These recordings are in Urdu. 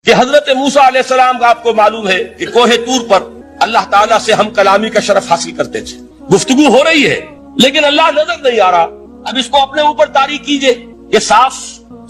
کہ حضرت موسیٰ علیہ السلام کا آپ کو معلوم ہے کہ کوہ طور پر اللہ تعالیٰ سے ہم کلامی کا شرف حاصل کرتے تھے. گفتگو ہو رہی ہے لیکن اللہ نظر نہیں آ رہا. اب اس کو اپنے اوپر طاری کیجئے کہ صاف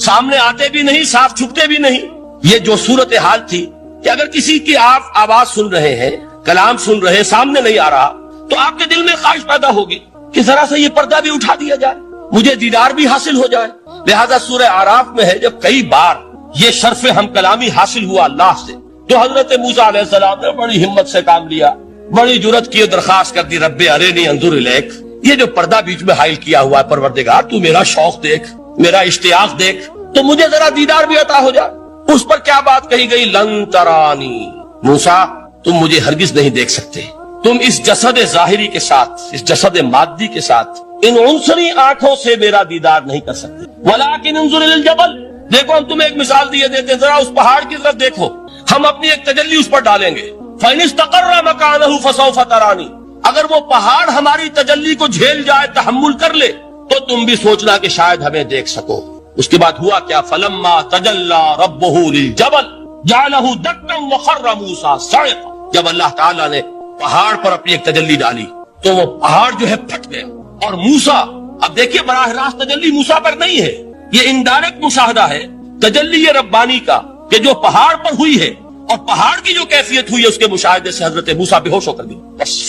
سامنے آتے بھی نہیں، صاف چھپتے بھی نہیں. یہ جو صورتحال تھی کہ اگر کسی کی آپ آواز سن رہے ہیں، کلام سن رہے ہیں، سامنے نہیں آ رہا، تو آپ کے دل میں خواہش پیدا ہوگی کہ ذرا سا یہ پردہ بھی اٹھا دیا جائے، مجھے دیدار بھی حاصل ہو جائے. لہذا سورہ اعراف میں ہے جب کئی بار یہ شرف ہم کلامی حاصل ہوا اللہ سے، تو حضرت موسیٰ علیہ السلام نے بڑی ہمت سے کام لیا، بڑی جرت کی درخواست کر دی، رب ارنی انظر الیک. یہ جو پردہ بیچ میں حائل کیا ہوا ہے پروردگار، تو میرا شوق دیکھ، میرا اشتیاق دیکھ، تو مجھے ذرا دیدار بھی عطا ہو جائے. اس پر کیا بات کہی گئی؟ لن ترانی، موسیٰ تم مجھے ہرگز نہیں دیکھ سکتے، تم اس جسد ظاہری کے ساتھ، اس جسد مادی کے ساتھ ان عنصری آنکھوں سے میرا دیدار نہیں کر سکتے. ولیکن انظر الی الجبل، دیکھو ہم تمہیں ایک مثال دیے دیتے ہیں، ذرا اس پہاڑ کی طرف دیکھو، ہم اپنی ایک تجلی اس پر ڈالیں گے. فإن استقر مکانہ فسوف ترانی، اگر وہ پہاڑ ہماری تجلی کو جھیل جائے، تحمل کر لے، تو تم بھی سوچنا کہ شاید ہمیں دیکھ سکو. اس کے بعد ہوا کیا؟ فلما تجلی ربہ للجبل جعلہ دکا وخر موسیٰ صعقا. جب اللہ تعالیٰ نے پہاڑ پر اپنی ایک تجلی ڈالی تو وہ پہاڑ جو ہے پھٹ گیا. اور موسیٰ، اب دیکھیے براہ راست تجلی موسیٰ پر نہیں ہے، یہ انڈائریکٹ مشاہدہ ہے تجلی ربانی کا کہ جو پہاڑ پر ہوئی ہے، اور پہاڑ کی جو کیفیت ہوئی ہے اس کے مشاہدے سے حضرت موسیٰ بے ہوش ہو کر گئے.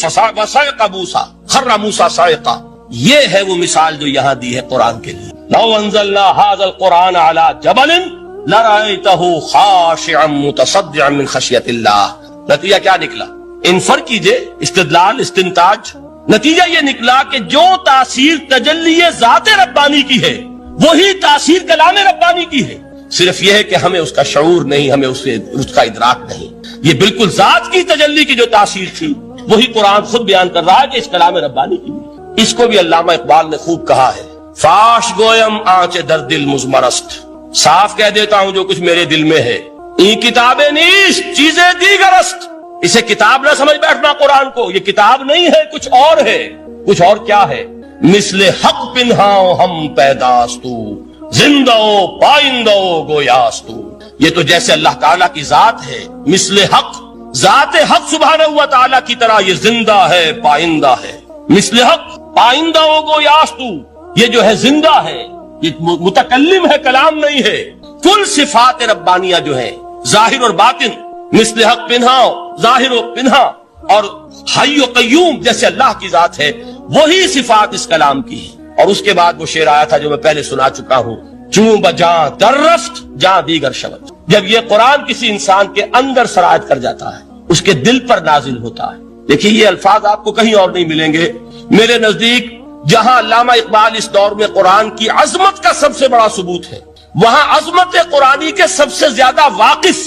وصعق موسیٰ خر موسیٰ صعقا. یہ ہے وہ مثال جو یہاں دی ہے قرآن کے لیے. لو انزلنا هذا القرآن على جبل لرأيته خاشعا متصدعا من خشیت اللہ. نتیجہ کیا نکلا؟ انفر کیجئے، استدلال، استنتاج. نتیجہ یہ نکلا کہ جو تاثیر تجلی ذات ربانی کی ہے وہی تاثیر کلام ربانی کی ہے. صرف یہ ہے کہ ہمیں اس کا شعور نہیں، ہمیں اس کا ادراک نہیں. یہ بالکل ذات کی تجلی کی جو تاثیر تھی وہی قرآن خود بیان کر رہا ہے کہ اس کلام ربانی کی. اس کو بھی علامہ اقبال نے خوب کہا ہے، فاش گویم آنچ در دل مزمرست، صاف کہہ دیتا ہوں جو کچھ میرے دل میں ہے. این کتابیں نیش چیزیں دیگرست. اسے کتاب نہ سمجھ بیٹھنا قرآن کو، یہ کتاب نہیں ہے، کچھ اور ہے. کچھ اور کیا ہے؟ مثل حق پنہاؤ ہم پیداستو زندہ پائندہ گویاستو. یہ تو جیسے اللہ تعالیٰ کی ذات ہے، مثل حق، ذات حق سبحانہ و تعالیٰ کی طرح یہ زندہ ہے، پائندہ ہے. مثل حق پائندہ گویاستو، یہ جو ہے زندہ ہے، یہ متکلم ہے، کلام نہیں ہے. کل صفات ربانیہ جو ہے ظاہر اور باطن، مثل حق پنہاؤ، ظاہر و پنہا، اور حی و قیوم جیسے اللہ کی ذات ہے، وہی صفات اس کلام کی ہے. اور اس کے بعد وہ شعر آیا تھا جو میں پہلے سنا چکا ہوں، چوں بجاں در رفت جاں دیگر شود. جب یہ قرآن کسی انسان کے اندر سرایت کر جاتا ہے، اس کے دل پر نازل ہوتا ہے. دیکھیے یہ الفاظ آپ کو کہیں اور نہیں ملیں گے. میرے نزدیک جہاں علامہ اقبال اس دور میں قرآن کی عظمت کا سب سے بڑا ثبوت ہے، وہاں عظمت قرآنی کے سب سے زیادہ واقف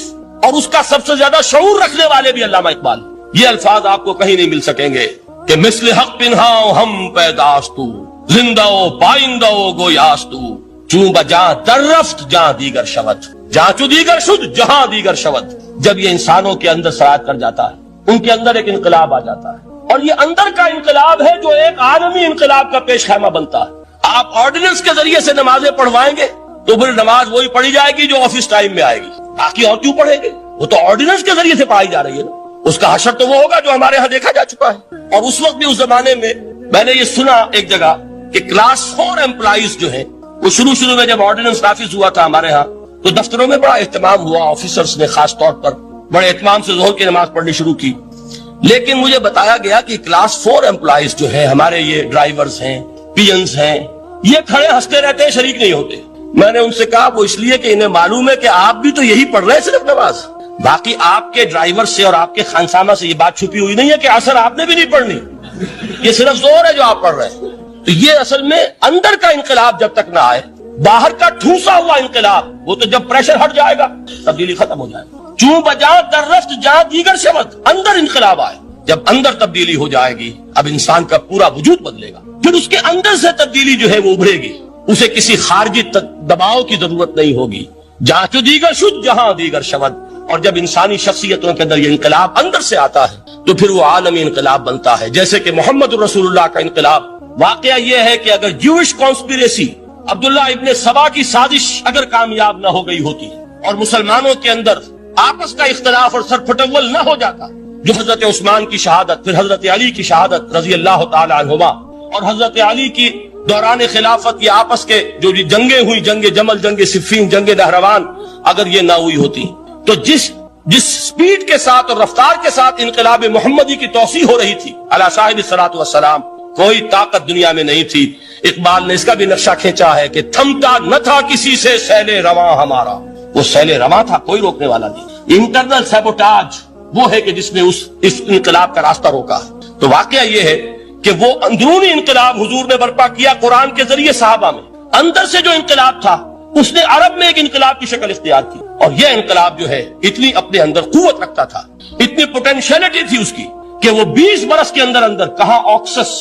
اور اس کا سب سے زیادہ شعور رکھنے والے بھی علامہ اقبال. یہ الفاظ آپ کو کہیں نہیں مل سکیں گے کہ مثل حق پنہاؤ ہم پیداستو زندہ پائندہ گویاستو چوں بجاں در رفت جہاں دیگر شود جہاں چو دیگر شد جہاں دیگر شود. جب یہ انسانوں کے اندر سرایت کر جاتا ہے، ان کے اندر ایک انقلاب آ جاتا ہے، اور یہ اندر کا انقلاب ہے جو ایک عالمی انقلاب کا پیش خیمہ بنتا ہے. آپ آرڈیننس کے ذریعے سے نمازیں پڑھوائیں گے تو پھر نماز وہی پڑھی جائے گی جو آفس ٹائم میں آئے گی، باقی اور کیوں پڑھیں گے؟ وہ تو آرڈیننس کے ذریعے سے پڑھائی جا رہی ہے نا. اس کا حشر تو وہ ہوگا جو ہمارے ہاں دیکھا جا چکا ہے. اور اس وقت بھی اس زمانے میں نے یہ سنا ایک جگہ کہ کلاس 4 امپلائیز جو ہیں، وہ شروع میں جب آرڈیننس نافذ ہوا تھا ہمارے ہاں تو دفتروں میں بڑا اہتمام ہوا، آفیسرز نے خاص طور پر بڑے اہتمام سے ظہر کی نماز پڑھنی شروع کی. لیکن مجھے بتایا گیا کہ کلاس 4 امپلائیز جو ہیں ہمارے، یہ ڈرائیورز ہیں، پینز ہیں، یہ کھڑے ہنستے رہتے ہیں، شریک نہیں ہوتے. میں نے ان سے کہا وہ اس لیے کہ انہیں معلوم ہے کہ آپ بھی تو یہی پڑھ رہے ہیں صرف نماز، باقی آپ کے ڈرائیور سے اور آپ کے خانسامہ سے یہ بات چھپی ہوئی نہیں ہے کہ اثر آپ نے بھی نہیں پڑھنی، یہ صرف زور ہے جو آپ پڑھ رہے ہیں. تو یہ اصل میں اندر کا انقلاب جب تک نہ آئے، باہر کا ٹھوسا ہوا انقلاب، وہ تو جب پریشر ہٹ جائے گا تبدیلی ختم ہو جائے گا. چوں بجاں در رفت جہاں دیگر شود، اندر انقلاب آئے. جب اندر تبدیلی ہو جائے گی اب انسان کا پورا وجود بدلے گا، پھر اس کے اندر سے تبدیلی جو ہے وہ ابھرے گی، اسے کسی خارجی دباؤ کی ضرورت نہیں ہوگی. جہاں تو دیگر شد جہاں دیگر شود. اور جب انسانی شخصیتوں کے اندر یہ انقلاب اندر سے آتا ہے تو پھر وہ عالمی انقلاب بنتا ہے. جیسے کہ محمد رسول اللہ کا انقلاب. واقعہ یہ ہے کہ اگر جوش کانسپیریسی، عبداللہ ابن سبا کی سازش اگر کامیاب نہ ہو گئی ہوتی اور مسلمانوں کے اندر آپس کا اختلاف اور سرپھٹول نہ ہو جاتا جو حضرت عثمان کی شہادت، پھر حضرت علی کی شہادت رضی اللہ تعالی عنہما، اور حضرت علی کی دوران خلافت یہ آپس کے جو جنگیں ہوئی، جنگ جمل، جنگ صفین، جنگ نہروان، اگر یہ نہ ہوئی ہوتی تو جس سپیڈ کے ساتھ اور رفتار کے ساتھ انقلاب محمدی کی توسیع ہو رہی تھی علی صاحب الصلاۃ والسلام، کوئی طاقت دنیا میں نہیں تھی۔ اقبال نے اس کا بھی نقشہ کھینچا ہے کہ تھمتا نہ تھا کسی سے سیل رواں ہمارا، وہ سیل رواں تھا، کوئی روکنے والا نہیں۔ انٹرنل سیبوٹاج وہ ہے کہ جس نے اس انقلاب کا راستہ روکا۔ تو واقعہ یہ ہے کہ وہ اندرونی انقلاب حضور نے برپا کیا قرآن کے ذریعے صحابہ میں، اندر سے جو انقلاب تھا اس نے عرب میں ایک انقلاب کی شکل اختیار کی، اور یہ انقلاب جو ہے اتنی اپنے اندر قوت رکھتا تھا، اتنی پوٹینشیلٹی تھی اس کی کہ وہ 20 برس کے اندر اندر کہاں آکسس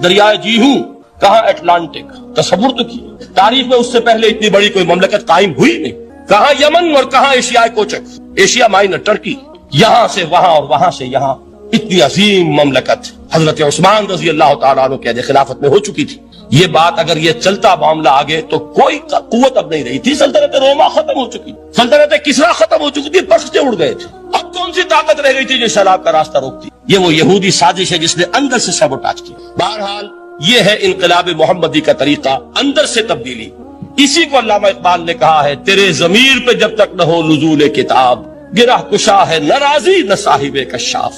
دریائے جیہوں، کہاں اٹلانٹک، تصور تو کی تاریخ میں اس سے پہلے اتنی بڑی کوئی مملکت قائم ہوئی نہیں، کہاں یمن اور کہاں ایشیا کوچک، ایشیا مائنر ٹرکی، یہاں سے وہاں اور وہاں سے یہاں، اتنی عظیم مملکت حضرت عثمان رضی اللہ تعالیٰ عنہ کے خلافت میں ہو چکی تھی۔ یہ بات اگر یہ چلتا معاملہ آگے تو کوئی قوت اب نہیں رہی تھی، سلطنت روما ختم ہو چکی، سلطنت کسرا ختم ہو چکی تھی، پرچے اڑ گئے تھے، اب کون سی طاقت رہ گئی تھی جو سیلاب کا راستہ روکتی؟ یہ وہ یہودی سازش ہے جس نے اندر سے سیبوٹاج کی۔ بہرحال یہ ہے انقلاب محمدی کا طریقہ، اندر سے تبدیلی۔ اسی کو علامہ اقبال نے کہا ہے، تیرے ضمیر پہ جب تک نہ ہو نزول کتاب، گرہ کشا ہے نہ راضی نہ صاحب کشاف۔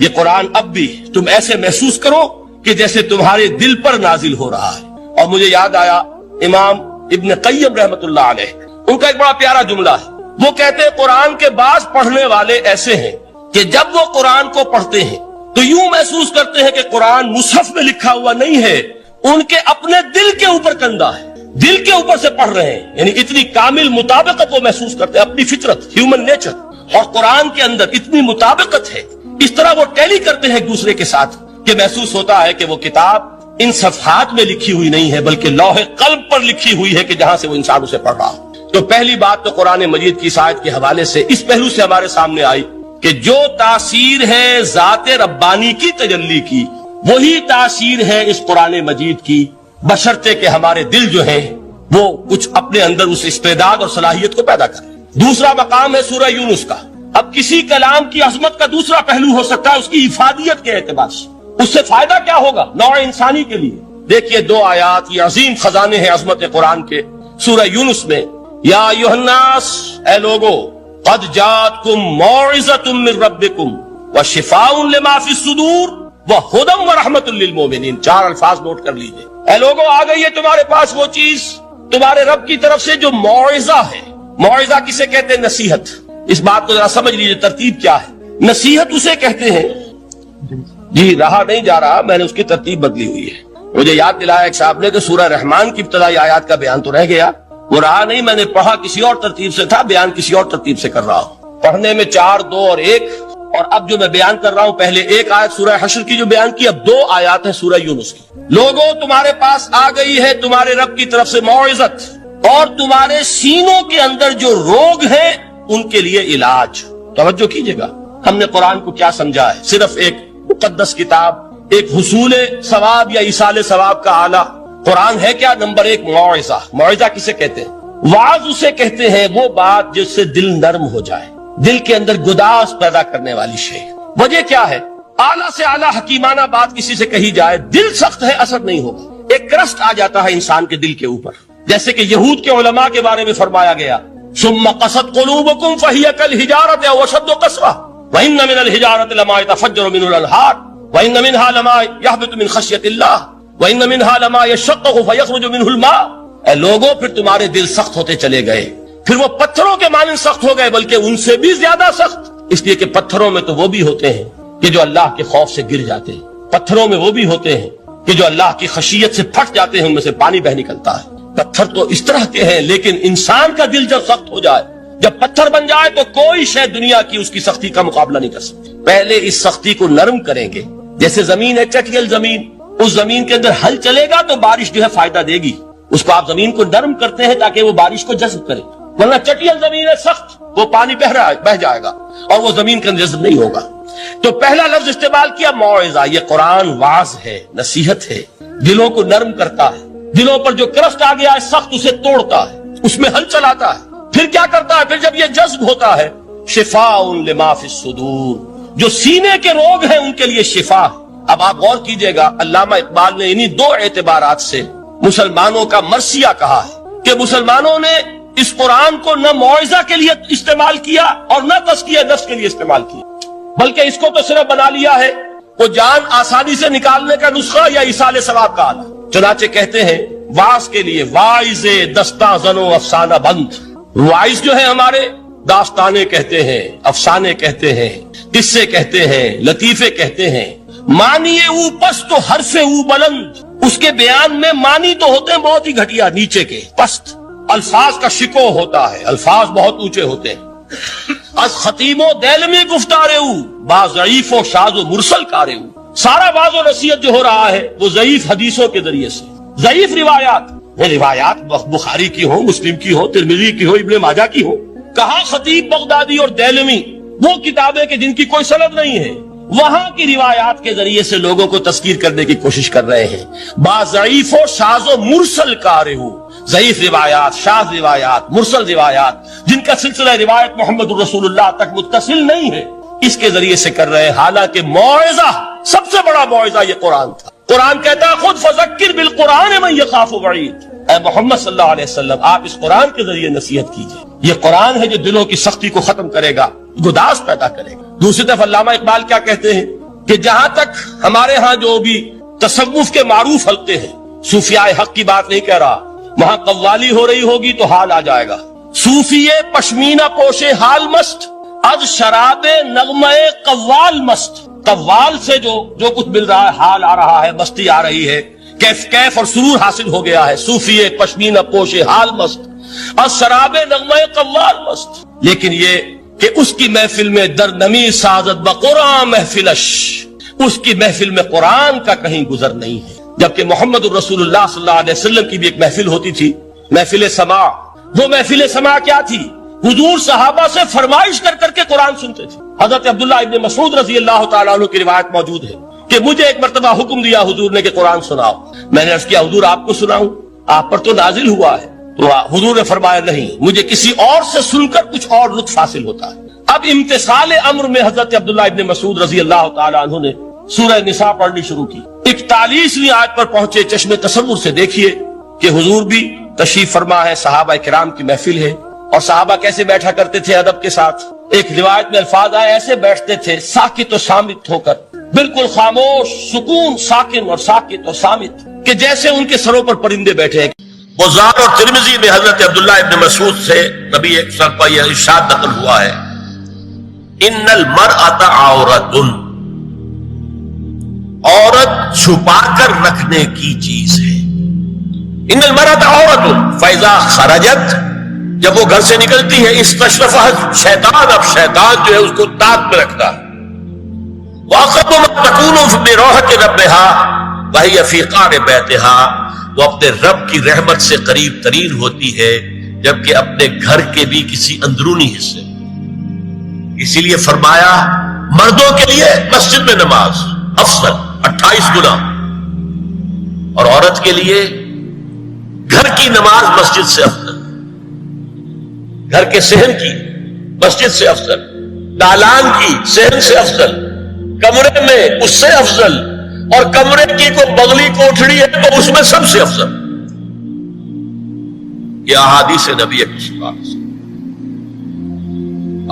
یہ قرآن اب بھی تم ایسے محسوس کرو کہ جیسے تمہارے دل پر نازل ہو رہا ہے۔ اور مجھے یاد آیا امام ابن قیم رحمت اللہ علیہ، ان کا ایک بڑا پیارا جملہ ہے، وہ کہتے ہیں قرآن کے بعض پڑھنے والے ایسے ہیں کہ جب وہ قرآن کو پڑھتے ہیں تو یوں محسوس کرتے ہیں کہ قرآن مصحف میں لکھا ہوا نہیں ہے، ان کے اپنے دل کے اوپر کندہ ہے، دل کے اوپر سے پڑھ رہے ہیں، یعنی اتنی کامل مطابقت وہ محسوس کرتے ہیں، اپنی فطرت، ہیومن نیچر اور قرآن کے اندر اتنی مطابقت ہے، اس طرح وہ ٹیلی کرتے ہیں ایک دوسرے کے ساتھ کہ محسوس ہوتا ہے کہ وہ کتاب ان صفحات میں لکھی ہوئی نہیں ہے بلکہ لوح قلب پر لکھی ہوئی ہے کہ جہاں سے وہ انسان اسے پڑھ رہا ہے۔ تو پہلی بات تو قرآن مجید کی آیت کے حوالے سے اس پہلو سے ہمارے سامنے آئی کہ جو تاثیر ہے ذات ربانی کی تجلی کی، وہی تاثیر ہے اس قرآن مجید کی، بشرطے کہ ہمارے دل جو ہیں وہ کچھ اپنے اندر اس استعداد اور صلاحیت کو پیدا کریں۔ دوسرا مقام ہے سورہ یونس کا۔ اب کسی کلام کی عظمت کا دوسرا پہلو ہو سکتا ہے اس کی افادیت کے اعتبار سے، اس سے فائدہ کیا ہوگا نوع انسانی کے لیے۔ دیکھیے 2 آیات، یہ عظیم خزانے ہیں عظمت قرآن کے۔ سورہ یونس میں، یا ایھا الناس، اے لوگو، قد جاءتکم موعظۃ من ربکم وشفاء لما فی الصدور وہدی ورحمۃ للمؤمنین۔ 4 الفاظ نوٹ کر لیجئے۔ اے لوگو، آ گئی ہے تمہارے پاس وہ چیز تمہارے رب کی طرف سے جو موعظہ ہے۔ موعظہ کسے کہتے ہیں؟ نصیحت۔ اس بات کو ذرا سمجھ لیجئے ترتیب کیا ہے۔ نصیحت اسے کہتے ہیں، جی رہا نہیں جا رہا، میں نے اس کی ترتیب بدلی ہوئی ہے۔ مجھے یاد دلایا ایک صاحب نے کہ سورہ رحمان کی ابتدائی آیات کا بیان تو رہ گیا، وہ رہا نہیں، میں نے پڑھا کسی اور ترتیب سے تھا، بیان کسی اور ترتیب سے کر رہا ہوں۔ پڑھنے میں 4، 2 اور 1، اور اب جو میں بیان کر رہا ہوں پہلے 1 آیت سورہ حشر کی جو بیان کی، اب 2 آیات ہیں سورہ یونس کی۔ لوگوں، تمہارے پاس آ گئی ہے تمہارے رب کی طرف سے موعظت، اور تمہارے سینوں کے اندر جو روگ ہیں ان کے لیے علاج۔ توجہ کیجئے گا، ہم نے قرآن کو کیا سمجھا ہے؟ صرف ایک مقدس کتاب، ایک حصول ثواب یا ایصال ثواب کا آلہ۔ قرآن ہے کیا؟ نمبر 1 موعظہ۔ موعظہ کسے کہتے ہیں؟ وعظ اسے کہتے ہیں وہ بات جس سے دل نرم ہو جائے، دل کے اندر گداز پیدا کرنے والی شے۔ وجہ کیا ہے؟ اعلیٰ سے اعلیٰ حکیمانہ بات کسی سے کہی جائے، دل سخت ہے، اثر نہیں ہوگا، ایک کرسٹ آ جاتا ہے انسان کے دل کے اوپر۔ جیسے کہ یہود کے علماء کے بارے میں فرمایا گیا، ثم قست قلوبکم فہی کالحجارۃ او اشد قسوۃ وان من الحجارۃ لما يتفجر منه الانہار وان منها لما يهبط من خشیۃ اللہ وان منها لما يشقق فيخرج منه الماء۔ اے لوگوں، پھر تمہارے دل سخت ہوتے چلے گئے، پھر وہ پتھروں کے مانند سخت ہو گئے، بلکہ ان سے بھی زیادہ سخت، اس لیے کہ پتھروں میں تو وہ بھی ہوتے ہیں کہ جو اللہ کے خوف سے گر جاتے ہیں، پتھروں میں وہ بھی ہوتے ہیں کہ جو اللہ کی خشیت سے پھٹ جاتے ہیں، ان میں سے پانی بہ نکلتا ہے۔ پتھر تو اس طرح کے ہیں، لیکن انسان کا دل جب سخت ہو جائے، جب پتھر بن جائے، تو کوئی شے دنیا کی اس کی سختی کا مقابلہ نہیں کر سکتی۔ پہلے اس سختی کو نرم کریں گے، جیسے زمین ہے چٹیل زمین، اس زمین کے اندر ہل چلے گا تو بارش جو ہے فائدہ دے گی، اس کو آپ زمین کو نرم کرتے ہیں تاکہ وہ بارش کو جذب کرے، ورنہ چٹیل زمین ہے سخت، وہ پانی بہ جائے گا اور وہ زمین کے اندر جذب نہیں ہوگا۔ تو پہلا لفظ استعمال کیا موعظہ۔ یہ قرآن واعظ ہے، نصیحت ہے، دلوں کو نرم کرتا ہے، دلوں پر جو کرسٹ آ گیا ہے سخت اسے توڑتا ہے، اس میں ہل چلاتا ہے۔ پھر کیا کرتا ہے؟ پھر جب یہ جذب ہوتا ہے شفاء لما فی الصدور، جو سینے کے روگ ہیں ان کے لیے شفا۔ اب آپ غور کیجئے گا، علامہ اقبال نے انہی دو اعتبارات سے مسلمانوں کا مرثیہ کہا ہے کہ مسلمانوں نے اس قرآن کو نہ موعظہ کے لیے استعمال کیا اور نہ تزکیہ نفس کے لیے استعمال کیا، بلکہ اس کو تو صرف بنا لیا ہے وہ جان آسانی سے نکالنے کا نسخہ یا ایصال ثواب کا آلہ۔ چنانچہ کہتے ہیں واعظ کے لیے واعظ دستاں زن و افسانہ بند، واعظ جو ہے ہمارے داستانے کہتے ہیں، افسانے کہتے ہیں، قصے کہتے ہیں، لطیفے کہتے ہیں، معنی او پست و حرف او بلند، اس کے بیان میں معنی تو ہوتے ہیں بہت ہی گھٹیا نیچے کے پست، الفاظ کا شکو ہوتا ہے، الفاظ بہت اونچے ہوتے ہیں۔ از خطیب و دیلمی گفتارے او با ضعیف و شاذ و مرسل کارے او، سارا واعظ و نصیحت جو ہو رہا ہے وہ ضعیف حدیثوں کے ذریعے سے، ضعیف روایات، یہ روایات بخاری کی ہو، مسلم کی ہو، ترمذی کی ہو، ابن ماجہ کی ہو۔ کہاں خطیب بغدادی اور دیلمی، وہ کتابیں کہ جن کی کوئی سند نہیں ہے، وہاں کی روایات کے ذریعے سے لوگوں کو تذکیر کرنے کی کوشش کر رہے ہیں۔ با ضعیف و شاذ و مرسل کارے ہو، ضعیف روایات، شاذ روایات، مرسل روایات جن کا سلسلہ روایت محمد الرسول اللہ تک متصل نہیں ہے، اس کے ذریعے سے کر رہے ہیں، حالانکہ موعظہ، سب سے بڑا موعظہ یہ قرآن تھا۔ قرآن کہتا ہے خود فذکر بالقرآن من یخاف وعید، اے محمد صلی اللہ علیہ وسلم آپ اس قرآن کے ذریعے نصیحت کیجئے، یہ قرآن ہے جو دلوں کی سختی کو ختم کرے گا، گداز پیدا کرے گا۔ دوسری طرف علامہ اقبال کیا کہتے ہیں کہ جہاں تک ہمارے ہاں جو بھی تصوف کے معروف حلقے ہیں، صوفیاء حق کی بات نہیں کہہ رہا، وہاں قوالی ہو رہی ہوگی تو حال آ جائے گا۔ صوفی پشمینہ پوشے حال مست، از شراب نغمہ قوال مست، قوال سے جو کچھ مل رہا ہے، حال آ رہا ہے، مستی آ رہی ہے، کیف اور سرور حاصل ہو گیا ہے۔ صوفی پشمینہ پوشے حال مست، از شراب نغمہ قوال مست، لیکن یہ کہ اس کی محفل میں در نمی سازت بقرآن محفلش، اس کی محفل میں قرآن کا کہیں گزر نہیں ہے۔ جبکہ محمد الرسول اللہ صلی اللہ علیہ وسلم کی بھی ایک محفل ہوتی تھی، محفل سماع۔ وہ محفل سماع کیا تھی؟ حضور صحابہ سے فرمائش کر کر کے قرآن سنتے تھے۔ حضرت عبداللہ ابن مسعود رضی اللہ تعالیٰ عنہ کی روایت موجود ہے کہ مجھے ایک مرتبہ حکم دیا حضور نے کہ قرآن سناؤ۔ میں نے عرض کیا حضور آپ کو سناؤں؟ آپ پر تو نازل ہوا ہے۔ تو حضور نے فرمایا نہیں، مجھے کسی اور سے سن کر کچھ اور لطف حاصل ہوتا ہے۔ اب امتثال امر میں حضرت عبداللہ ابن مسعود رضی اللہ تعالیٰ عنہ نے سورہ نساء پڑھنی شروع کی۔ 41ویں آیت پر پہنچے، چشم تصور سے دیکھیے کہ حضور بھی تشریف فرما ہے، صحابہ کرام کی محفل ہے، اور صحابہ کیسے بیٹھا کرتے تھے ادب کے ساتھ۔ ایک روایت میں الفاظ آئے ایسے بیٹھتے تھے ساکت و صامت ہو کر، بالکل خاموش، سکون، ساکن اور ساکت اور صامت، کہ جیسے ان کے سروں پر پرندے بیٹھے ہیں۔ بزار اور ترمذی میں حضرت عبداللہ ابن مسعود سے نبی ایک سر پر یہ ارشاد نقل ہوا ہے، ان المرأۃ عورۃ، عورت چھپا کر رکھنے کی چیز ہے۔ ان المرأۃ عورۃ فاذا خرجت، جب وہ گھر سے نکلتی ہے، استشرفها شیطان، اب شیطان جو ہے اس کو تاک میں رکھتا ہے۔ واقب ما تکون بروحۃ ربها وهي فی قعر بیتها، وہ اپنے رب کی رحمت سے قریب ترین ہوتی ہے جبکہ اپنے گھر کے بھی کسی اندرونی حصے۔ اسی لیے فرمایا مردوں کے لیے مسجد میں نماز افضل 28 گنا، اور عورت کے لیے گھر کی نماز مسجد سے افضل، گھر کے صحن کی مسجد سے افضل، دالان کی صحن سے افضل، کمرے میں اس سے افضل، اور کمرے کی کوئی بغلی کوٹھڑی ہے تو اس میں سب سے افضل۔ یہ احادیث نبی اکرم۔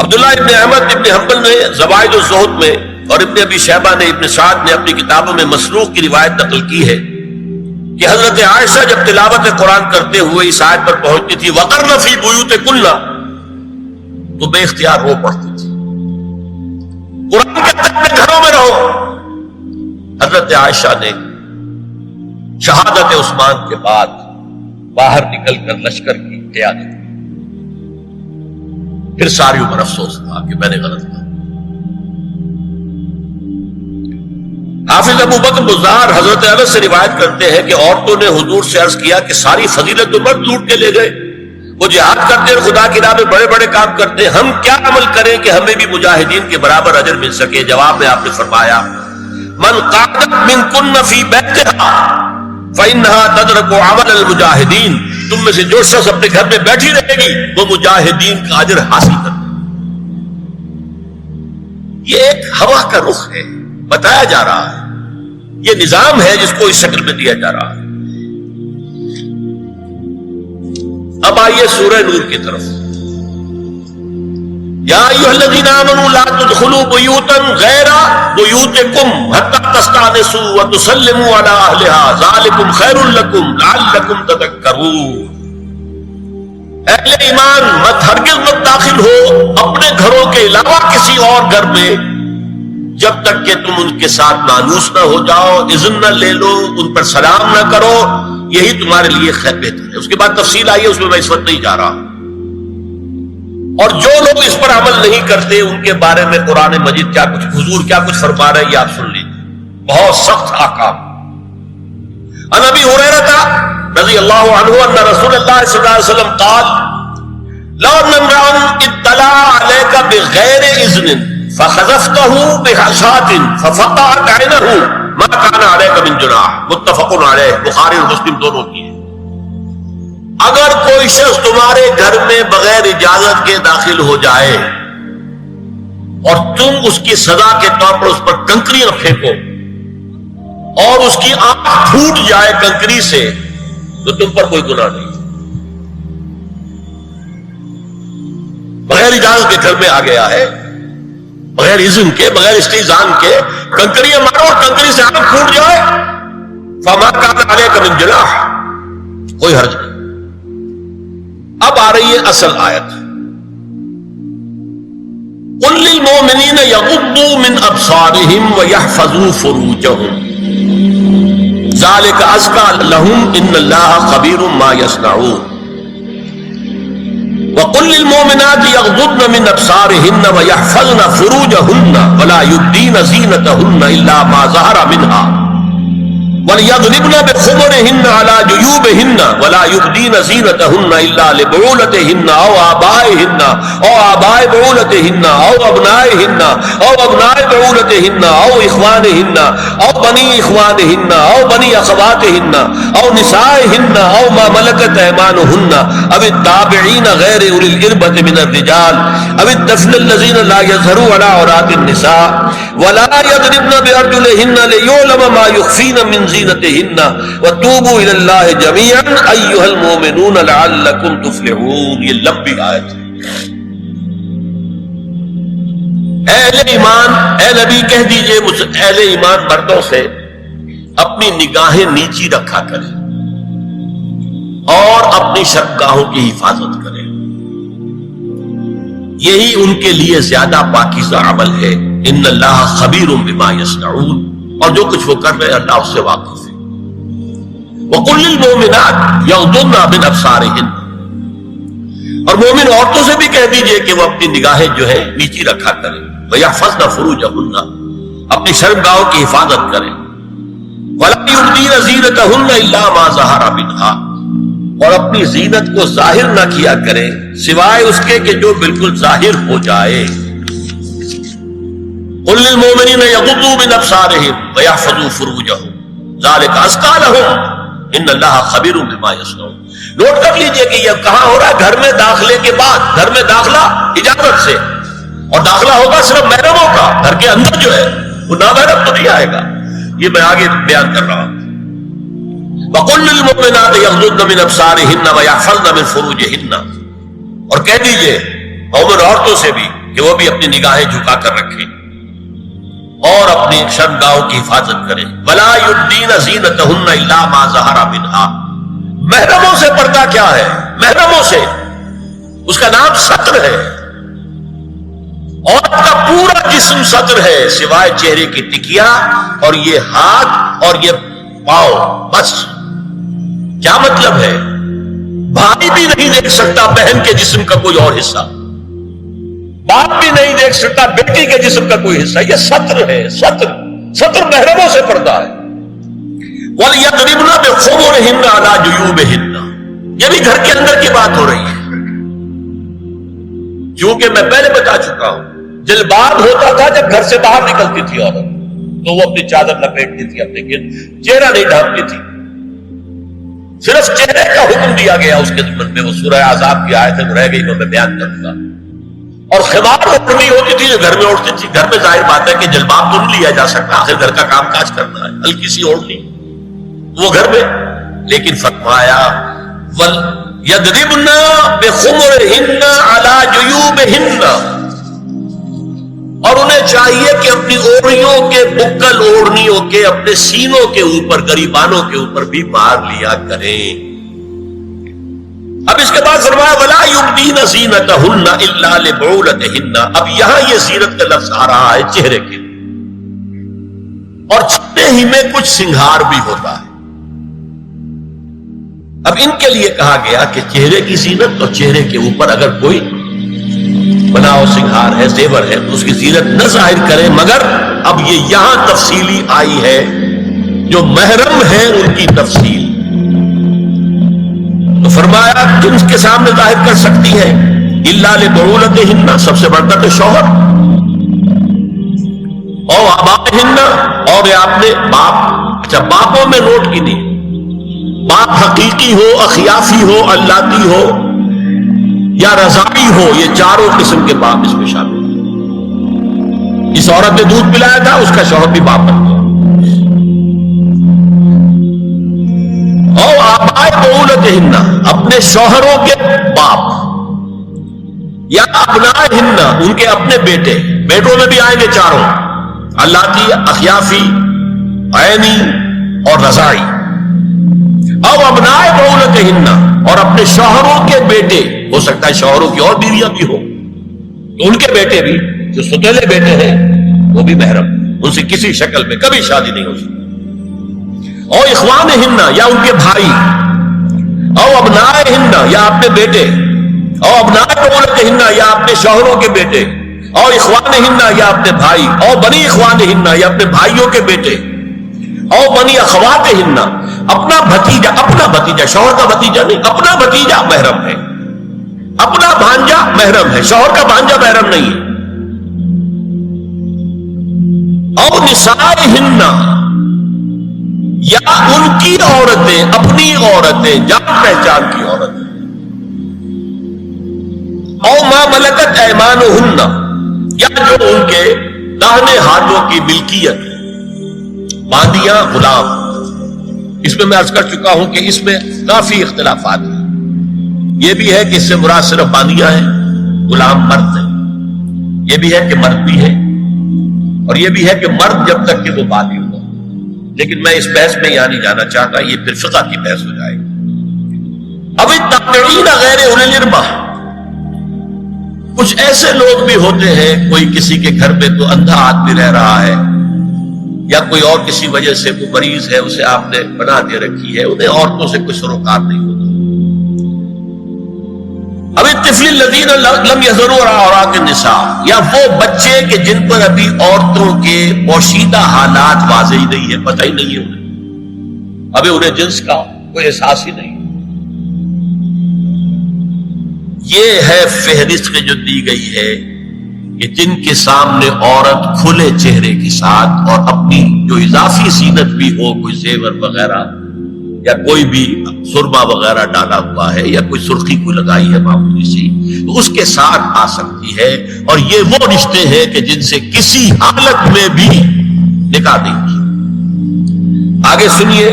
عبداللہ ابن احمد ابن حنبل نے زوائد الزہد میں اور ابن ابی شیبہ نے ابن سعد نے اپنی کتابوں میں مسروق کی روایت نقل کی ہے کہ حضرت عائشہ جب تلاوت قرآن کرتے ہوئے اس آیت پر پہنچتی تھی وَقَرْنَ فِي بُيُوتِكُنَّ، تو بے اختیار رو پڑتی تھی۔ قرآن کہتا ہے اپنے گھروں میں رہو۔ حضرت عائشہ نے شہادت عثمان کے بعد باہر نکل کر لشکر کی قیادت، پھر ساری عمر افسوس تھا کہ میں نے غلط کہا۔ حافظ ابو بکر بزار حضرت انس سے روایت کرتے ہیں کہ عورتوں نے حضور سے عرض کیا کہ ساری فضیلت تو مرد لوٹ کے لے گئے، وہ جہاد کرتے اور خدا کی راہ میں بڑے بڑے کام کرتے، ہم کیا عمل کریں کہ ہمیں بھی مجاہدین کے برابر اجر مل سکے؟ جواب میں آپ نے فرمایا من قعدت منکن فی بیتہا فإنہا تدرک عمل المجاہدین، تم میں سے جو شخص اپنے گھر میں بیٹھی رہے گی وہ مجاہدین کا اجر حاصل کرے۔ یہ ایک ہوا کا رخ ہے، بتایا جا رہا ہے، یہ نظام ہے جس کو اس شکل میں دیا جا رہا ہے۔ اب آئیے سورہ نور کی طرف۔ یا ایھا الذین آمنوا لا تدخلوا بیوتا غیر بیوتکم حتی تستأنسوا وتسلموا علی اہلها ذالکم خیر لکم لعلکم تذکرون۔ اہل ایمان مت ہرگز مت داخل ہو اپنے گھروں کے علاوہ کسی اور گھر میں جب تک کہ تم ان کے ساتھ مانوس نہ ہو جاؤ، اذن نہ لے لو، ان پر سلام نہ کرو، یہی تمہارے لیے خیر بہتر ہے۔ اس کے بعد تفصیل آئی ہے، اس میں میں اس وقت نہیں جا رہا۔ اور جو لوگ اس پر عمل نہیں کرتے ان کے بارے میں قرآن مجید کیا کچھ حضور کیا کچھ فرما رہے ہیں یہ آپ سن لیجیے، بہت سخت احکام۔ عن ابی ہریرہ رضی اللہ عنہ ان رسول اللہ صلی اللہ علیہ وسلم قال لو ان امرأ اطلع عليك بغیر اذن فخذفته بحشاة ففقعت عینه ما كان عليك من جناح، متفق علیہ، بخاری اور مسلم دونوں کی ہے۔ اگر کوئی شخص تمہارے گھر میں بغیر اجازت کے داخل ہو جائے اور تم اس کی سزا کے طور پر اس پر کنکریاں پھینکو اور اس کی آنکھ پھوٹ جائے کنکری سے تو تم پر کوئی گناہ نہیں۔ بغیر اجازت کے گھر میں آ گیا ہے، بغیر اذن کے، بغیر استئذان کے کنکریاں مارو اور کنکری سے آنکھ پھوٹ جائے، فما كان عليك من جناح، کوئی حرج نہیں۔ اب آ رہی ہے اصل آیت۔ قل للمؤمنین یغضوا من ابصارهم ویحفظوا فروجهم ذلک ازکی لهم ان اللہ خبیر ما یصنعون۔ وقل للمؤمنات یغضضن من ابصارهن ویحفظن فروجهن ولا یبدین زینتهن الا ما ظهر منها وَلْيَضْرِبْنَ بِخُمُرِهِنَّ عَلَى جُيُوبِهِنَّ وَلَا يُبْدِينَ زِينَتَهُنَّ إِلَّا لِبُعُولَتِهِنَّ أَوْ آبَائِهِنَّ أَوْ آبَاءِ بُعُولَتِهِنَّ أَوْ أَبْنَائِهِنَّ أَوْ أَبْنَاءِ بُعُولَتِهِنَّ أَوْ إِخْوَانِهِنَّ أَوْ بَنِي إِخْوَانِهِنَّ أَوْ بَنِي أَخَوَاتِهِنَّ أَوْ نِسَائِهِنَّ أَوْ مَا مَلَكَتْ أَيْمَانُهُنَّ أَوِ التَّابِعِينَ غَيْرِ أُولِي الْإِرْبَةِ مِنَ الرِّجَالِ أَوِ الطَّفْلِ الَّذِينَ لَا يَظْهَرُونَ عَلَى عَوْرَاتِ النِّسَاءِ وَلَا يَضْرِبْنَ بِأَرْجُلِهِنَّ لِيُعْلَمَ مَا يُخْفِينَ مِنْ زِينَتِهِنَّ وَتُوبُوا إِلَى اللَّهِ جَمِيعًا أَيُّهَا الْمُؤْمِنُونَ لَعَلَّكُمْ تُفْلِحُونَ۔ یہ لمبی آیت ہے۔ اہل ایمان، اے نبی کہہ دیجئے اہل ایمان مردوں سے اپنی نگاہیں نیچی رکھا کریں اور اپنی شرمگاہوں کی حفاظت کریں، یہی ان کے لیے زیادہ پاکیزہ عمل ہے۔ ان اللہ خبیر بما یصنعون، اور جو کچھ وہ کر رہے ہیں اللہ اس سے واقف ہے۔ وَقُلْ لِلْمُؤْمِنَاتِ يَغْضُضْنَ مِنْ أَبْصَارِهِنَّ، اور مومن عورتوں سے بھی کہہ دیجئے کہ وہ اپنی نگاہیں جو ہے نیچی رکھا کریں، وَيَحْفَظْنَ فُرُوجَهُنَّ، اپنی شرمگاہوں کی حفاظت کریں، وَلَا يُبْدِينَ زِينَتَهُنَّ إِلَّا مَا ظَهَرَ مِنْهَا، اور اپنی زینت کو ظاہر نہ کیا کریں سوائے اس کے کہ جو بالکل ظاہر ہو جائے۔ قُلْ لِلْمُؤْمِنِينَ يَغُضُّوا مِنْ أَبْصَارِهِمْ وَيَحْفَظُوا فُرُوجَهُمْ ذَلِكَ أَزْكَىٰ لَهُمْ إِنَّ اللَّهَ خَبِيرٌ بِمَا يَصْنَعُونَ۔ نوٹ کر لیجئے کہ یہ کہاں ہو رہا ہے؟ گھر میں داخلے کے بعد، گھر میں داخلہ اجازت سے، اور داخلہ ہوگا صرف محرموں کا، گھر کے اندر جو ہے وہ نامحرم تو نہیں آئے گا، یہ میں آگے بیان کر رہا ہوں۔ وَقُلْ لِلْمُؤْمِنَاتِ يَغْضُضْنَ مِنْ أَبْصَارِهِنَّ وَيَحْفَظْنَ مِنْ فُرُوجِهِنَّ، اور کہہ دیجئے مومن عورتوں سے بھی کہ وہ بھی اپنی نگاہیں جھکا کر رکھیں اور اپنی شرمگاہوں کی حفاظت کریں۔ وَلَا يُبْدِينَ زِينَتَهُنَّ إِلَّا مَا ظَهَرَ مِنْهَا، محرموں سے پردہ کیا ہے؟ محرموں سے اس کا نام ستر ہے، عورت کا پورا جسم ستر ہے سوائے چہرے کی ٹکیا اور یہ ہاتھ اور یہ پاؤں، بس۔ کیا مطلب ہے؟ بھائی بھی نہیں دیکھ سکتا بہن کے جسم کا کوئی اور حصہ، باپ بھی نہیں دیکھ سکتا بیٹی کے جسم کا کوئی حصہ، یہ ستر ہے، ستر محرموں سے پردہ ہے۔ وَلْيَضْرِبْنَ بِخُمُرِهِنَّ عَلَى جُيُوبِهِنَّ، یہ بھی گھر کے اندر کی بات ہو رہی ہے، کیونکہ میں پہلے بتا چکا ہوں جلباب ہوتا تھا جب گھر سے باہر نکلتی تھی عورت تو وہ اپنی چادر لپیٹتی تھی اپنے گرد، چہرہ نہیں ڈھانپتی تھی، صرف چہرے کا حکم دیا گیا اس کے ضمن میں۔ وہ سورہ احزاب کی آیت ہے، رہ گئی تو میں بیان کروں گا۔ اور خمار اوڑھنی ہوتی تھی جو گھر میں اوڑھتی تھی. گھر میں ظاہر بات ہے کہ جلباب تو نہیں لیا جا سکتا, آخر گھر کا کام کاج کرنا ہے, ہلکی سی اوڑھنی وہ گھر میں. لیکن فرمایا وَلْيَضْرِبْنَ بِخُمُرِهِنَّ عَلَى جُيُوبِهِنَّ, اور انہیں چاہیے کہ اپنی اوڑھیوں کے بکل اوڑھنیوں کے اپنے سینوں کے اوپر, گریبانوں کے اوپر بھی مار لیا کریں. اب اس کے بعد فرمایا وَلَا يُبْدِينَ زِينَتَهُنَّ إِلَّا لِبُعُولَتِهِنَّ. اب یہاں یہ زینت کا لفظ آ رہا ہے چہرے کے, اور چہرے ہی میں کچھ سنگھار بھی ہوتا ہے. اب ان کے لیے کہا گیا کہ چہرے کی زینت, اور چہرے کے اوپر اگر کوئی بناؤ سنگھار ہے, زیور ہے, تو اس کی زینت نہ ظاہر کریں. مگر اب یہ یہاں تفصیلی آئی ہے, جو محرم ہے ان کی تفصیل. تو فرمایا تم اس کے سامنے ظاہر کر سکتی ہے الا لبعولتہن, سب سے بڑھ کر شوہر, اور آبائہن, اور آپ نے باپ. اچھا, باپوں میں نوٹ کی نہیں, باپ حقیقی ہو, اخیافی ہو, اللاتی ہو, یا رضاعی ہو, یہ چاروں قسم کے باپ اس میں شامل ہیں. جس عورت نے دودھ پلایا تھا اس کا شوہر بھی باپ بن گیا. اور آبائے بعولتہن, اپنے شوہروں کے باپ, یا ابنائہن, ان کے اپنے بیٹے. بیٹوں میں بھی آئیں گے چاروں, اللاتی, اخیافی, عینی اور رضاعی. او ابنائے بعولتہن, اور اپنے شوہروں کے بیٹے, ہو سکتا ہے شوہروں کی اور بیویاں بھی ہو, تو ان کے بیٹے بھی, جو ستیلے بیٹے ہیں وہ بھی محرم, ان سے کسی شکل میں کبھی شادی نہیں ہو سکتی. اور اخوانہن, یا ان کے بھائی. او ابنائہن, یا اپنے بیٹے. او ابنائے بعولتہن, یا اپنے شوہروں کے بیٹے. اور اخوانہن, یا اپنے بھائی. اور بنی اخوانہن, یا اپنے بھائیوں کے بیٹے. اور بنی اخواتہن, اپنا بھتیجا. اپنا بھتیجا, شوہر کا بھتیجا نہیں, اپنا بھتیجا محرم ہے, اپنا بھانجا محرم ہے, شوہر کا بھانجا محرم نہیں ہے. اور نسائہن, یا ان کی عورتیں, اپنی عورتیں, جان پہچان کی عورتیں. اور ما ملکت ایمانہن, یا جو ان کے داہنے ہاتھوں کی ملکیت, باندیاں, غلام. اس میں عرض کر چکا ہوں کہ اس میں کافی اختلافات ہیں. یہ بھی ہے کہ اس سے مراد صرف باندیاں ہیں, غلام مرد ہیں. یہ بھی ہے کہ مرد بھی ہے, اور یہ بھی ہے کہ مرد جب تک کہ وہ باندی ہو. لیکن میں اس بحث میں یہاں نہیں جانا چاہتا, یہ پھر فقہ کی بحث ہو جائے گی. اب التابعین غیر اولی الارباح, کچھ ایسے لوگ بھی ہوتے ہیں, کوئی کسی کے گھر میں تو اندھا آدمی رہ رہا ہے, یا کوئی اور کسی وجہ سے وہ مریض ہے, اسے آپ نے بنا دے رکھی ہے, انہیں عورتوں سے کوئی سروکار نہیں ہوتا. اب الطفل الذین لم یظہروا علی عورات النساء, یا وہ بچے کہ جن پر ابھی عورتوں کے پوشیدہ حالات واضح نہیں ہے, پتہ ہی نہیں ہے انہیں, ابھی انہیں جنس کا کوئی احساس ہی نہیں. یہ ہے فہرست جو دی گئی ہے کہ جن کے سامنے عورت کھلے چہرے کے ساتھ اور اپنی جو اضافی زینت بھی ہو, کوئی زیور وغیرہ یا کوئی بھی سرما وغیرہ ڈالا ہوا ہے, یا کوئی سرخی کو لگائی ہے معمولی سی, تو اس کے ساتھ آ سکتی ہے. اور یہ وہ رشتے ہیں کہ جن سے کسی حالت میں بھی نکاح نہیں ہو سکتی. آگے سنیے,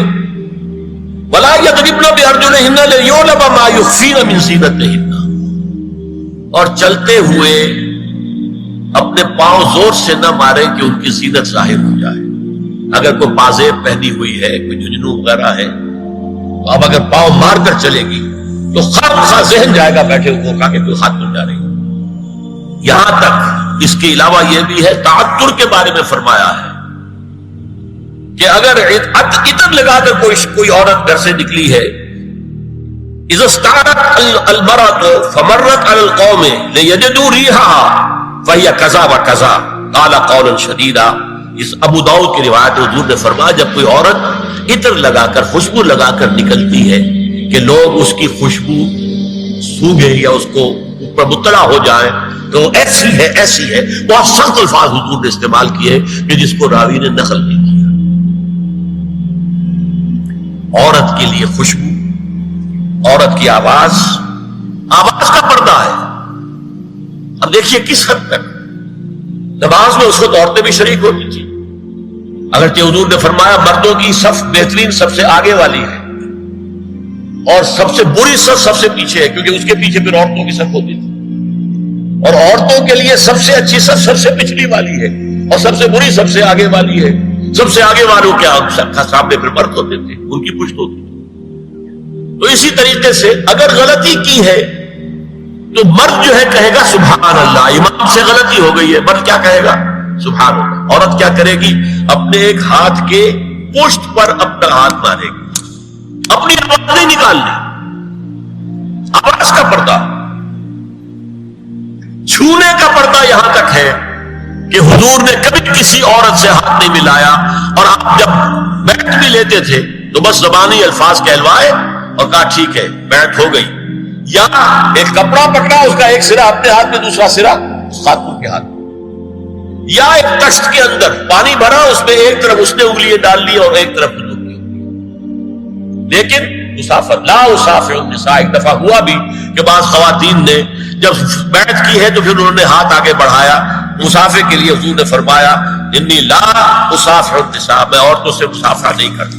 وَلَا يَضْرِبْنَ بِأَرْجُلِهِنَّ لِيُعْلَمَ مَا يُخْفِينَ مِنْ زِينَتِهِنَّ, اور چلتے ہوئے اپنے پاؤں زور سے نہ مارے کہ ان کی زینت ظاہر ہو جائے. اگر کوئی پازیب پہنی ہوئی ہے, کوئی جنو وغیرہ ہے, تو اب اگر پاؤں مار کر چلے گی تو خواہ ذہن جائے گا بیٹھے ہوئے کا کہ کوئی ہاتھ بن جا رہی. یہاں تک اس کے علاوہ یہ بھی ہے, تعطر کے بارے میں فرمایا ہے کہ اگر عطر لگا کر کوئی عورت گھر سے نکلی ہے, اذا استعارت المرأة فمرت على القوم ليجدوا ريحها فهي كذا وكذا قال قولا شديدا. اس ابو داؤد کی روایت حضور نے فرمایا, جب کوئی عورت عطر لگا کر, خوشبو لگا کر نکلتی ہے کہ لوگ اس کی خوشبو سونگیں یا اس کو اوپر مطلع ہو جائیں, تو ایسی ہے ایسی ہے. بہت سخت الفاظ حضور نے استعمال کیے کہ جس کو راوی نے نقل نہیں کیا. عورت کے لیے خوشبو, عورت کی آواز کا پردہ ہے. اب دیکھیے کس حد تک نماز میں اس وقت عورتیں بھی شریک ہوتی تھی. اگرچہ حضور نے فرمایا مردوں کی صف بہترین سب سے آگے والی ہے اور سب سے بری صف سب سے پیچھے ہے، کیونکہ اس کے پیچھے پھر عورتوں کی صف ہوتی تھی. اور عورتوں کے لیے سب سے اچھی صف سب سے پچھلی والی ہے اور سب سے بری سب سے آگے والی ہے. سب سے آگے والوں کے سامنے پھر مرد ہوتے تھے، ان کی پشت ہوتی تھی. تو اسی طریقے سے اگر غلطی کی ہے تو مرد جو ہے کہے گا سبحان اللہ. امام سے غلطی ہو گئی ہے، مرد کیا کہے گا؟ سبحان اللہ. عورت کیا کرے گی؟ اپنے ایک ہاتھ کے پشت پر اپنا ہاتھ مارے گی، اپنی آواز نہیں نکالنی. آواز کا پردہ، چھونے کا پردہ یہاں تک ہے کہ حضور نے کبھی کسی عورت سے ہاتھ نہیں ملایا. اور آپ جب بیٹھ بھی لیتے تھے تو بس زبانی الفاظ کہلوائے اور کہا ٹھیک ہے بیٹھ ہو گئی. یا ایک کپڑا پکڑا، اس کا ایک سرا اپنے ہاتھ میں دوسرا سرا خاتون کے ہاتھ میں. یا ایک تشت کے اندر پانی بھرا، اس میں ایک طرف اس نے انگلیاں ڈال لی اور ایک طرف حضور کی. لیکن مسافر لا مسافر النساء، ایک دفعہ ہوا بھی کہ بعض خواتین نے جب بیعت کی ہے تو پھر انہوں نے ہاتھ آگے بڑھایا مسافر کے لیے. حضور نے فرمایا انی لا مسافر النساء، میں عورتوں سے مسافرہ نہیں کرتا.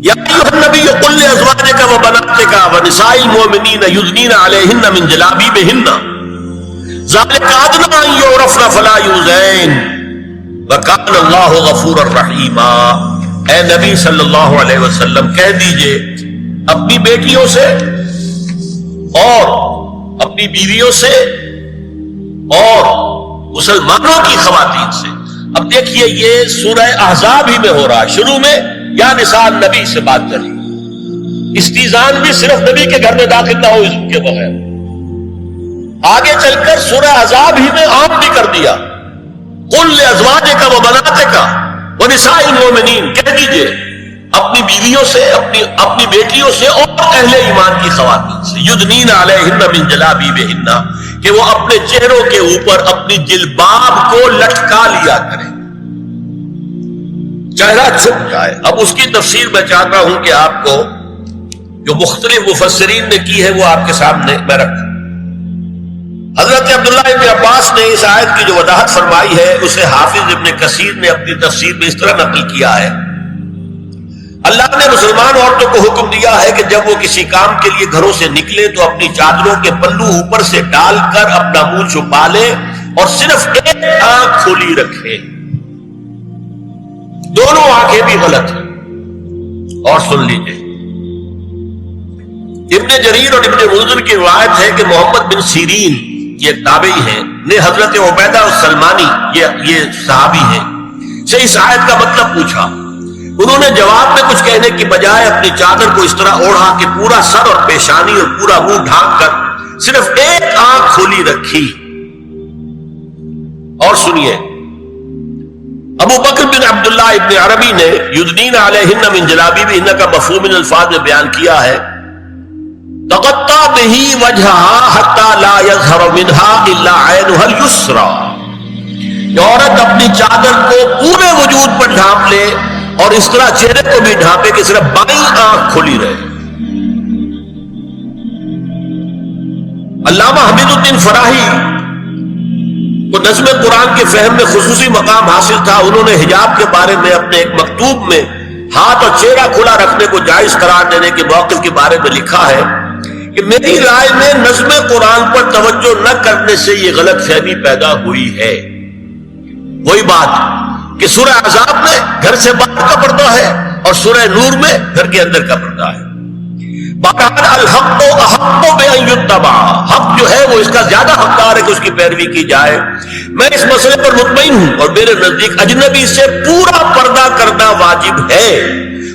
یا ایھا النبی قل لازواجک وبناتک ونساء المؤمنین یدنین علیہن من جلابیبہن ذلک ادنی ان یعرفن فلا یؤذین وکان اللہ غفورا رحیما. اے نبی صلی اللہ علیہ وسلم کہہ دیجئے اپنی بیٹیوں سے اور اپنی بیویوں سے اور مسلمانوں کی خواتین سے. اب دیکھیے یہ سورہ احزاب ہی میں ہو رہا ہے. شروع میں یا نساء نبی سے بات کری، استیزان بھی صرف نبی کے گھر میں داخل نہ ہو اذن کے بغیر. آگے چل کر سورہ احزاب ہی میں عام بھی کر دیا. قل لازواجک وبناتک ونساء المؤمنین، کہہ دیجئے اپنی بیویوں سے اپنی بیٹیوں سے اور اہل ایمان کی خواتین سے یدنین علیہن من جلابیبہن، کہ وہ اپنے چہروں کے اوپر اپنی جلباب کو لٹکا لیا کریں، چہرہ چھپ جائے. اب اس کی تفسیر میں چاہتا ہوں کہ آپ کو جو مختلف مفسرین نے کی ہے وہ آپ کے سامنے میں رکھوں. حضرت عبداللہ ابن عباس نے اس آیت کی جو وضاحت فرمائی ہے اسے حافظ ابن کثیر نے اپنی تفسیر میں اس طرح نقل کیا ہے. اللہ نے مسلمان عورتوں کو حکم دیا ہے کہ جب وہ کسی کام کے لیے گھروں سے نکلے تو اپنی چادروں کے پلو اوپر سے ڈال کر اپنا منہ چھپا لے اور صرف ایک آنکھ کھلی رکھے. دونوں آنکھیں بھی غلط ہیں. اور سن لیجیے ابن جریر اور ابن منذر کی روایت ہے کہ محمد بن سیرین یہ تابعی ہیں نے حضرت عبیدہ السلمانی یہ صحابی ہیں سے اس آیت کا مطلب پوچھا. انہوں نے جواب میں کچھ کہنے کی بجائے اپنی چادر کو اس طرح اوڑھا کہ پورا سر اور پیشانی اور پورا منہ ڈھانپ کر صرف ایک آنکھ کھلی رکھی. اور سنیے ابو بکر بن عبداللہ ابن عربی نے یدنین علیہن من جلابیبہن کا مفہوم ان الفاظ میں بیان کیا ہے تغطى به وجهها حتى لا يظهر منها الا عينها اليسرى. عورت اپنی چادر کو پورے وجود پر ڈھانپ لے اور اس طرح چہرے کو بھی ڈھانپے کہ صرف بائیں آنکھ کھلی رہے. علامہ حمید الدین فراہی کو نظم قرآن کے فہم میں خصوصی مقام حاصل تھا. انہوں نے حجاب کے بارے میں اپنے ایک مکتوب میں ہاتھ اور چہرہ کھلا رکھنے کو جائز قرار دینے کے موقف کے بارے میں لکھا ہے کہ میری رائے میں نظم قرآن پر توجہ نہ کرنے سے یہ غلط فہمی پیدا ہوئی ہے. وہی بات کہ سورہ احزاب میں گھر سے باہر کا پردہ ہے اور سورہ نور میں گھر کے اندر کا پردہ ہے. بہرحال الحق احق بان یتبع، حق جو ہے وہ اس کا زیادہ حقدار ہے کہ اس کی پیروی کی جائے. میں اس مسئلے پر مطمئن ہوں اور میرے نزدیک اجنبی سے پورا پردہ کرنا واجب ہے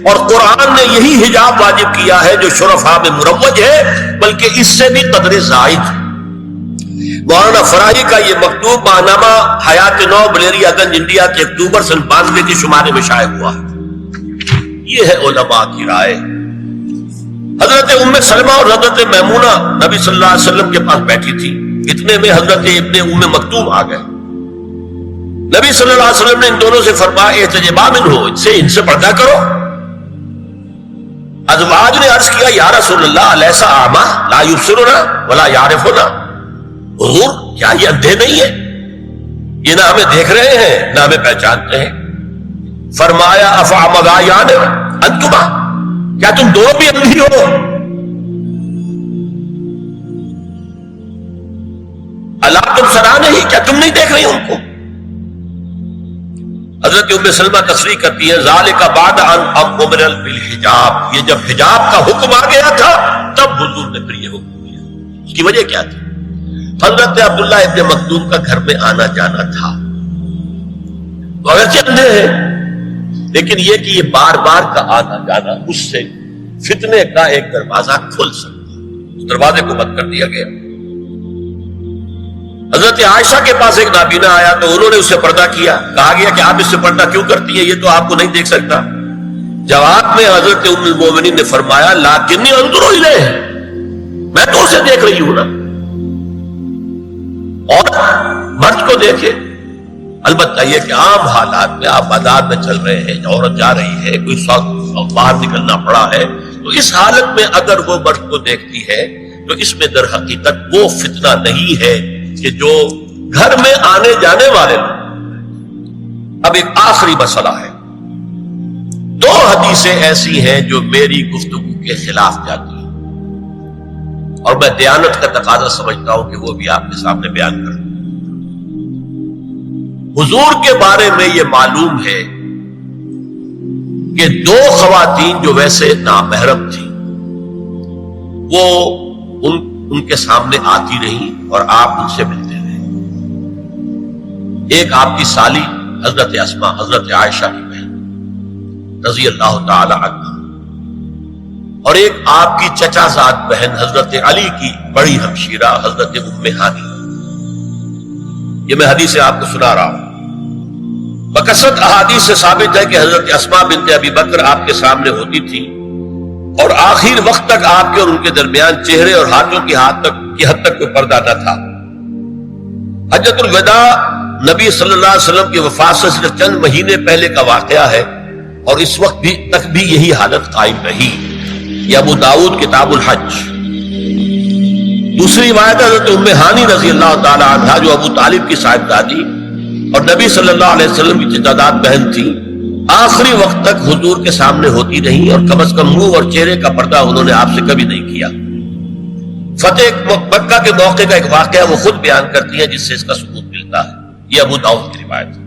اور قرآن نے یہی حجاب واجب کیا ہے جو شرفاء میں مروج ہے بلکہ اس سے بھی قدر زائد. مولانا فراہی کا یہ مکتوب ماہنامہ حیات نو ملیریا گنج انڈیا کے اکتوبر سن 92 کے شمارے میں شائع ہوا. یہ ہے علماء کی رائے. حضرت ام سلمہ اور حضرت میمونہ نبی صلی اللہ علیہ وسلم کے پاس بیٹھی تھی. اتنے میں حضرت ابن ام مکتوم آ گئے. نبی صلی اللہ علیہ وسلم نے ان دونوں سے فرمایا احتجبا منہ، ان سے پردہ کرو. ازواج نے عرض کیا یا رسول اللہ الیس اعمی لا یبصرنا ولا یعرفنا، حضور کیا یہ اندھے نہیں ہے؟ یہ نہ ہمیں دیکھ رہے ہیں نہ ہمیں پہچانتے ہیں۔ فرمایا افعمغایان انتما، کیا تم دونوں بھی اندھی ہو؟ اللہ تم سرانے ہی، کیا تم نہیں دیکھ رہی ان کو؟ حضرت ام سلمہ تصریح کرتی ہے ذالک بعد ان امر بالحجاب، یہ جب حجاب کا حکم آ گیا تھا تب حضور نے پھر یہ حکم دیا۔ اس کی وجہ کیا تھی؟ حضرت عبداللہ ابن مکتوم کا گھر میں آنا جانا تھا، تو اگرچہ اندھے ہیں لیکن یہ کہ یہ بار بار کا آنا جانا اس سے فتنے کا ایک دروازہ کھل سکتا، اس دروازے کو بند کر دیا گیا۔ حضرت عائشہ کے پاس ایک نابینا آیا تو انہوں نے اس سے پردہ کیا، کہا گیا کہ آپ اس سے پردہ کیوں کرتی ہیں، یہ تو آپ کو نہیں دیکھ سکتا۔ جواب میں حضرت ام المومنین نے فرمایا لاکنی انظر الیہ، میں تو اسے دیکھ رہی ہوں نا، اور مرد کو دیکھے۔ البتہ یہ کہ عام حالات میں آپ بازار میں چل رہے ہیں، عورت جا رہی ہے، کوئی باہر نکلنا پڑا ہے، تو اس حالت میں اگر وہ مرد کو دیکھتی ہے تو اس میں در حقیقت وہ فتنہ نہیں ہے کہ جو گھر میں آنے جانے والے لوگ۔ اب ایک آخری مسئلہ ہے، دو حدیثیں ایسی ہیں جو میری گفتگو کے خلاف جاتی ہیں اور میں دیانت کا تقاضا سمجھتا ہوں کہ وہ بھی آپ کے سامنے بیان کروں۔ حضور کے بارے میں یہ معلوم ہے کہ دو خواتین جو ویسے نامحرم تھیں وہ ان کے سامنے آتی رہی اور آپ ان سے ملتے رہے۔ ایک آپ کی سالی حضرت اسماء، حضرت عائشہ کی بہن رضی اللہ تعالی عنہ، اور ایک آپ کی چچا زاد بہن حضرت علی کی بڑی ہمشیرہ حضرت ام ہانی۔ یہ میں حدیث آپ کو سنا رہا ہوں۔ بکثرت احادیث سے ثابت ہے کہ حضرت اسماء بنت ابی بکر آپ کے سامنے ہوتی تھی اور آخر وقت تک آپ کے اور ان کے درمیان چہرے اور ہاتھوں کی حد تک کوئی پردہ نہ تھا۔ حجۃ الوداع نبی صلی اللہ علیہ وسلم کی وفات سے صرف چند مہینے پہلے کا واقعہ ہے اور اس وقت تک بھی یہی حالت قائم رہی۔ یہ ابو داؤد کتاب الحج۔ دوسری روایت حضرت ام ہانی رضی اللہ تعالی عنہا جو ابو طالب کی صاحبزادی اور نبی صلی اللہ علیہ وسلم کی چچا بہن تھی، آخری وقت تک حضور کے سامنے ہوتی رہی اور کم از کم منہ اور چہرے کا پردہ انہوں نے آپ سے کبھی نہیں کیا۔ فتح مکہ کے موقع کا ایک واقعہ وہ خود بیان کرتی ہیں جس سے اس کا ثبوت ملتا ہے۔ یہ ابو داؤد کی روایت ہے۔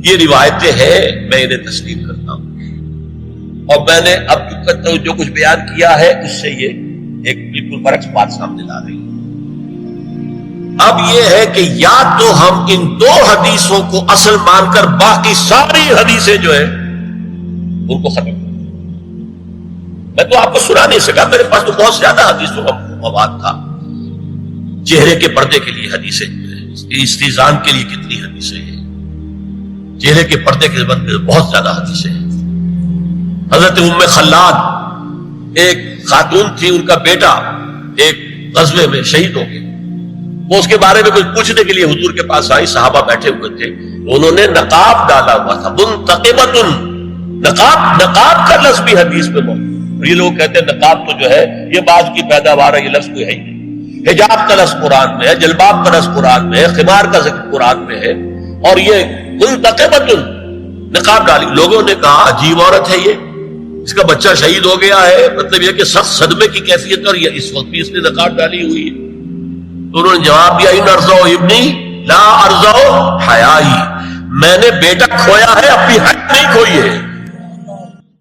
یہ روایتیں ہیں، میں انہیں تسلیم کرتا ہوں اور میں نے اب جو کچھ بیان کیا ہے اس سے یہ ایک بالکل برعکس بات سامنے لا رہی ہے۔ اب یہ ہے کہ یا تو ہم ان دو حدیثوں کو اصل مان کر باقی ساری حدیثیں جو ہیں ان کو ختم کریں۔ میں تو آپ کو سنا نہیں سکا، میرے پاس تو بہت زیادہ حدیثوں کا مواد تھا۔ چہرے کے پردے کے لیے حدیثیں، استیزان کے لیے کتنی حدیثیں ہیں، چہرے کے پردے کے بند میں بہت زیادہ حدیثیں ہیں۔ حضرت ام خلاد ایک خاتون تھی، ان کا بیٹا ایک غزوے میں شہید ہو گیا، وہ اس کے بارے میں کچھ پوچھنے کے لیے حضور کے پاس آئی، صحابہ بیٹھے ہوئے تھے، انہوں نے نقاب ڈالا ہوا تھا، منتقبۃ، نقاب کا لفظ بھی حدیث میں موجود۔ یہ لوگ کہتے ہیں نقاب تو جو ہے یہ بعض کی پیداوار ہے، یہ لفظ کوئی ہے ہی نہیں۔ حجاب کا لفظ قرآن میں ہے، جلباب کا لفظ قرآن میں ہے، خمار کا ذکر قرآن میں ہے، اور یہ منتقبۃ نقاب ڈالی۔ لوگوں نے کہا عجیب عورت ہے یہ، اس کا بچہ شہید ہو گیا ہے، مطلب یہ کہ سخت صدمے کی کیفیت اور یہ اس وقت بھی اس نے نقاب ڈالی ہوئی ہے۔ تو انہوں نے جواب دیا ان ارزو ابنی لا ارزو حیائی، میں نے بیٹا کھویا ہے، اپنی حیا نہیں کھوئی ہے۔